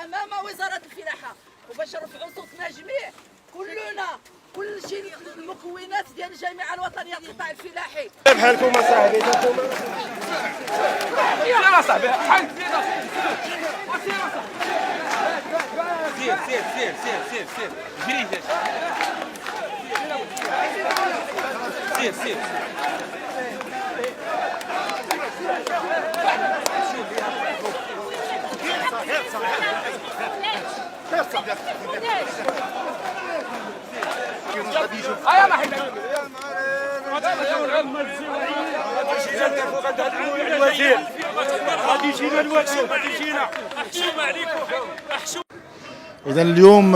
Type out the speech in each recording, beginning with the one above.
امام وزاره الفلاحه، وباش نرفعوا صوتنا جميع كلنا كل شيء المكونات ديال الجامعه الوطنيه للقطاع الفلاحي. بحالكم اصاحبي يا صاحبي حل فينا سير سير سير سير سير سير جري سير سير هيا ما حد غادي يجينا الوكيل غادي يجينا احشوم عليكم احشوم. اذا اليوم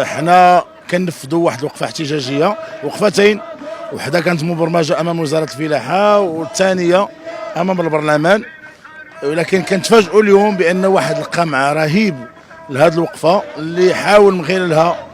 حنا كنفذوا واحد الوقفه احتجاجيه، وقفتين، وحده كانت مبرمجه امام وزاره الفلاحه والثانيه امام البرلمان، ولكن كنتفاجئوا اليوم بان واحد القمع رهيب لهذه الوقفه اللي حاول من خلالها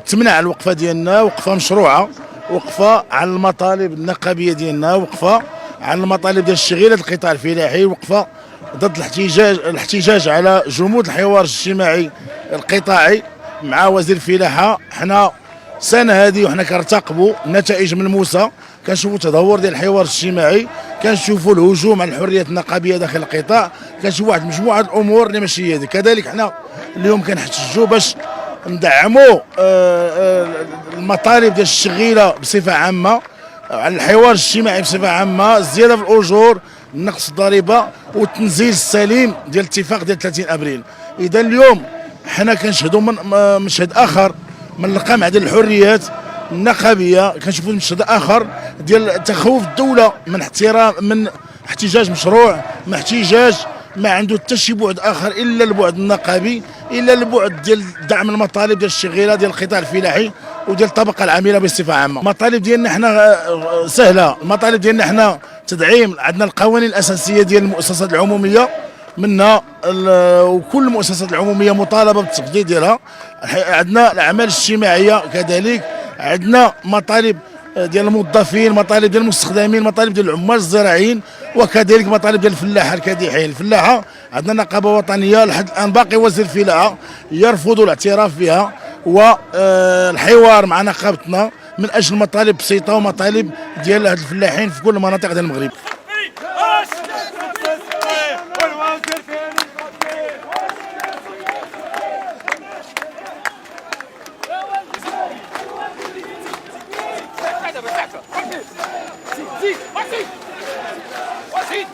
تمنع الوقفه ديالنا، وقفه مشروعه، وقفه على المطالب النقابيه ديالنا، وقفه على المطالب ديال الشغيله القطاع الفلاحي، وقفه ضد الاحتجاج على جمود الحوار الاجتماعي القطاعي مع وزير الفلاحه. حنا السنه هذه وحنا كنرتقبوا نتائج ملموسه، كنشوفوا تدهور ديال الحوار الاجتماعي، كنشوفوا الهجوم على الحريات النقابيه داخل القطاع، كنشوفوا واحد مجموعه الامور اللي ماشي هذه. كذلك حنا اليوم كنحتجوا باش ندعموا المطالب ديال الشغيله بصفه عامه، على الحوار الاجتماعي بصفه عامه، الزياده في الاجور، نقص الضريبه، والتنزيل السليم ديال الاتفاق ديال 30 ابريل. اذا اليوم حنا كنشهدوا من مشهد اخر من القمع ديال الحريات النقابيه، كنشوفوا مشهد اخر ديال تخوف الدوله من احتجاج مشروع، من احتجاج ما عنده حتى شي بعد اخر الا البعد النقابي، الا البعد ديال دعم المطالب ديال الشغيله ديال القطاع الفلاحي وديال الطبقه العامله بصفه عامه. المطالب ديالنا حنا سهله، المطالب ديالنا حنا تدعيم، عندنا القوانين الاساسيه ديال المؤسسات العموميه منها وكل المؤسسات العموميه مطالبه بالتجديد ديالها، عندنا الاعمال الاجتماعيه كذلك، عندنا مطالب ديال الموظفين، مطالب ديال المستخدمين، مطالب ديال العمال الزراعيين، وكذلك مطالب ديال الفلاحه الكادحين. الفلاحه عندنا نقابه وطنيه لحد الان باقي وزير الفلاحه يرفض الاعتراف بها والحوار مع نقابتنا من اجل مطالب بسيطه ومطالب ديال هاد الفلاحين في كل مناطق ديال المغرب. سير سير سير سير